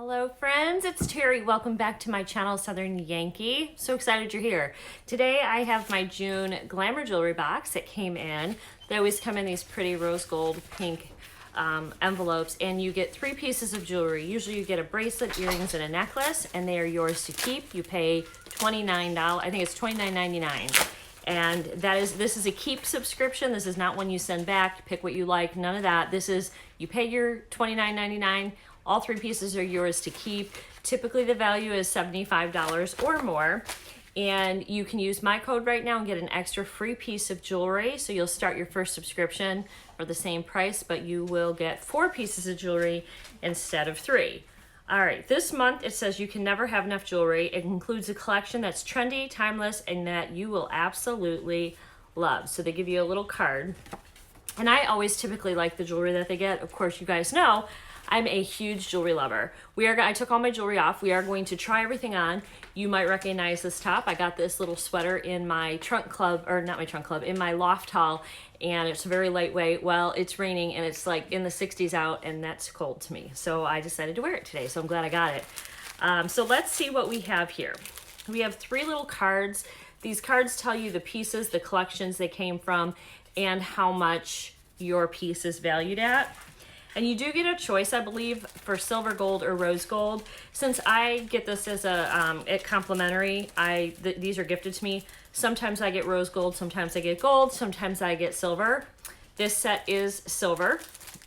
Hello friends, it's Terry. Welcome back to my channel, Southern Yankee. So excited you're here. Today I have my June Glamour jewelry box that came in. They always come in these pretty rose gold pink envelopes, and you get 3 pieces of jewelry. Usually you get a bracelet, earrings, and a necklace, and they are yours to keep. You pay $29, I think it's $29.99. And this is a keep subscription. This is not one you send back, pick what you like, none of that. This is, you pay your $29.99, all 3 pieces are yours to keep. Typically the value is $75 or more. And you can use my code right now and get an extra free piece of jewelry. So you'll start your first subscription for the same price, but you will get 4 pieces of jewelry instead of 3. All right, this month it says you can never have enough jewelry. It includes a collection that's trendy, timeless, and that you will absolutely love. So they give you a little card. And I always typically like the jewelry that they get. Of course, you guys know I'm a huge jewelry lover. I took all my jewelry off. We are going to try everything on. You might recognize this top. I got this little sweater in my trunk club, or not my trunk club, in my loft haul, and it's very lightweight. Well, it's raining and it's like in the 60s out, and that's cold to me. So I decided to wear it today, so I'm glad I got it. So let's see what we have here. We have 3 little cards. These cards tell you the pieces, the collections they came from, and how much your piece is valued at. And you do get a choice, I believe, for silver gold or rose gold. Since I get this as a complimentary, these are gifted to me. Sometimes I get rose gold, sometimes I get gold, sometimes I get silver. This set is silver,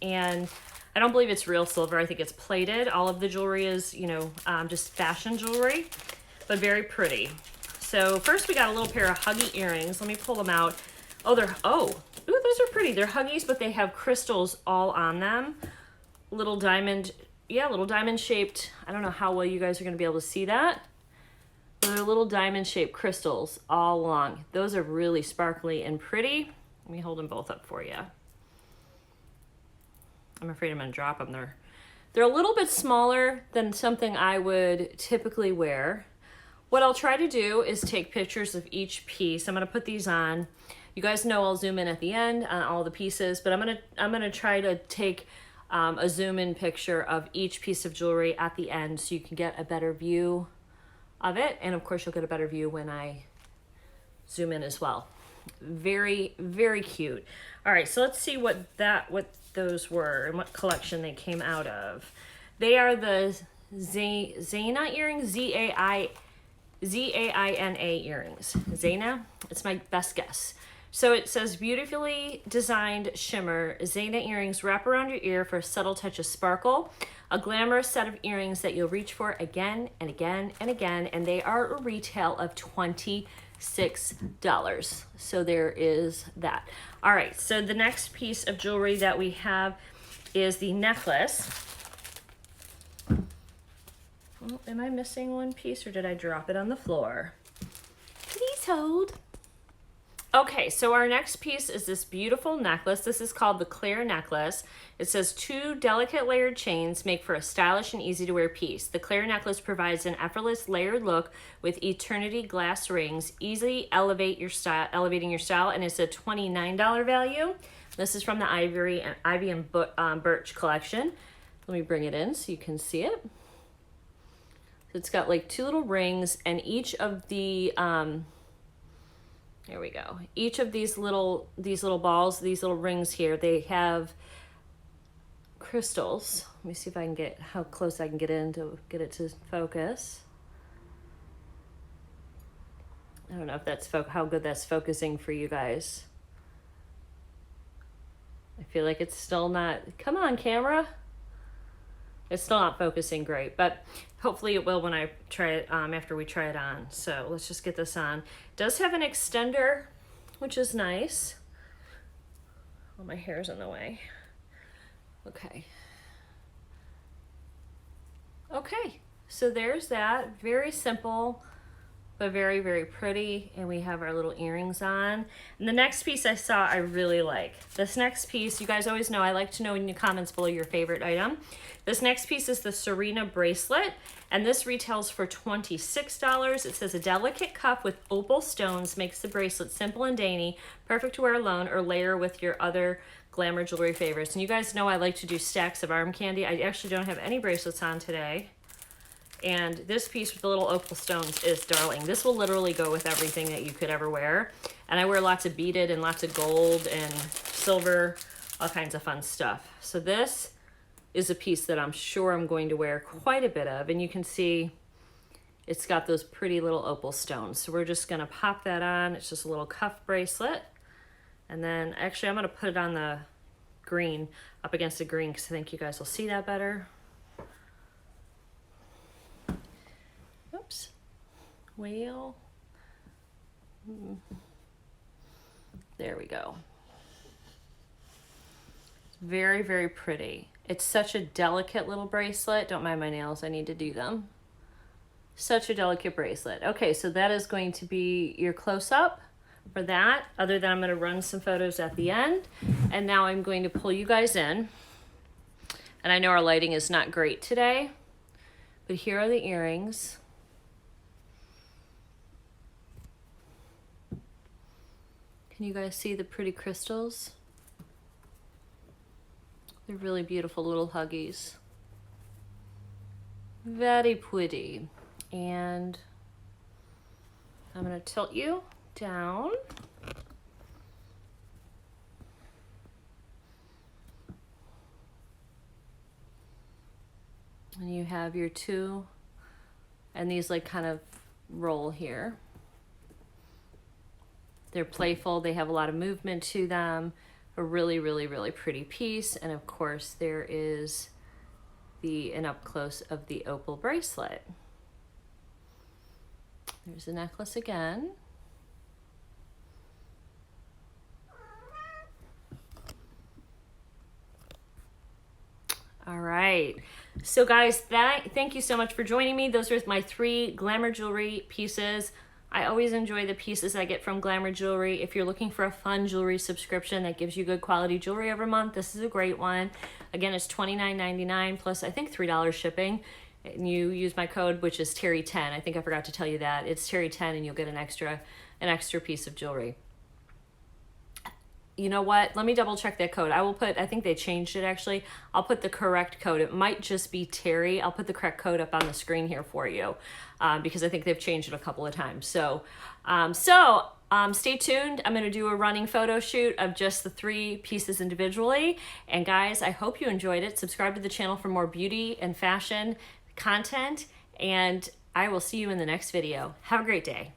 and I don't believe it's real silver. I think it's plated. All of the jewelry is, just fashion jewelry, but very pretty. So first we got a little pair of huggy earrings. Let me pull them out. Ooh, those are pretty. They're huggies, but they have crystals all on them. Little diamond shaped. I don't know how well you guys are going to be able to see that. But they're little diamond shaped crystals all along. Those are really sparkly and pretty. Let me hold them both up for you. I'm afraid I'm going to drop them. They're a little bit smaller than something I would typically wear. What I'll try to do is take pictures of each piece. I'm going to put these on. You guys know I'll zoom in at the end on all the pieces, but I'm gonna try to take a zoom in picture of each piece of jewelry at the end so you can get a better view of it. And of course you'll get a better view when I zoom in as well. Very, very cute. All right, so let's see what those were and what collection they came out of. They are the Zainab earrings, Z-A-I-N-A earrings. Zainab, it's my best guess. So it says, beautifully designed shimmer, Zainab earrings wrap around your ear for a subtle touch of sparkle. A glamorous set of earrings that you'll reach for again and again and again, and they are a retail of $26. So there is that. All right, so the next piece of jewelry that we have is the necklace. Oh, am I missing one piece, or did I drop it on the floor? Please hold. Okay, so our next piece is this beautiful necklace. This is called the Claire necklace. It says 2 delicate layered chains make for a stylish and easy to wear piece. The Claire necklace provides an effortless layered look with eternity glass rings, easily elevating your style, and it's a $29 value. This is from the Ivy and Birch collection. Let me bring it in so you can see it. It's got like 2 little rings, and each of the there we go. Each of these little balls, these little rings here, they have crystals. Let me see if I can get how close I can get in to get it to focus. I don't know if that's how good that's focusing for you guys. I feel like it's still not. Come on, camera. It's still not focusing great, but hopefully it will when I try it, after we try it on. So let's just get this on. It does have an extender, which is nice. Oh, my hair's in the way. Okay. Okay, so there's that. Very simple, but very, very pretty. And we have our little earrings on. And the next piece I saw I really like. This next piece, you guys always know, I like to know in the comments below your favorite item. This next piece is the Serena bracelet, and this retails for $26. It says a delicate cuff with opal stones makes the bracelet simple and dainty, perfect to wear alone or layer with your other glamour jewelry favorites. And you guys know I like to do stacks of arm candy. I actually don't have any bracelets on today. And this piece with the little opal stones is darling. This will literally go with everything that you could ever wear. And I wear lots of beaded and lots of gold and silver, all kinds of fun stuff. So this is a piece that I'm sure I'm going to wear quite a bit of. And you can see it's got those pretty little opal stones. So we're just gonna pop that on. It's just a little cuff bracelet. And then actually I'm gonna put it on the green, up against the green, because I think you guys will see that better. Oops. Well, there we go. Very, very pretty. It's such a delicate little bracelet. Don't mind my nails, I need to do them. Such a delicate bracelet. Okay, so that is going to be your close-up for that, other than I'm gonna run some photos at the end. And now I'm going to pull you guys in. And I know our lighting is not great today, but here are the earrings. Can you guys see the pretty crystals? They're really beautiful little huggies. Very pretty. And I'm gonna tilt you down. And you have your two, and these like kind of roll here. They're playful, they have a lot of movement to them. A really, really, really pretty piece. And of course there is an up close of the opal bracelet. There's the necklace again. All right, so guys, thank you so much for joining me. Those are my 3 Glamour jewelry pieces. I always enjoy the pieces I get from Glamour Jewelry. If you're looking for a fun jewelry subscription that gives you good quality jewelry every month, this is a great one. Again, it's $29.99 plus I think $3 shipping. And you use my code, which is Terri10. I think I forgot to tell you that. It's Terri10 and you'll get an extra piece of jewelry. You know what? Let me double check that code. I will put, I think they changed it actually. I'll put the correct code. It might just be Terri. I'll put the correct code up on the screen here for you because I think they've changed it a couple of times. So, stay tuned. I'm going to do a running photo shoot of just the 3 pieces individually. And guys, I hope you enjoyed it. Subscribe to the channel for more beauty and fashion content. And I will see you in the next video. Have a great day.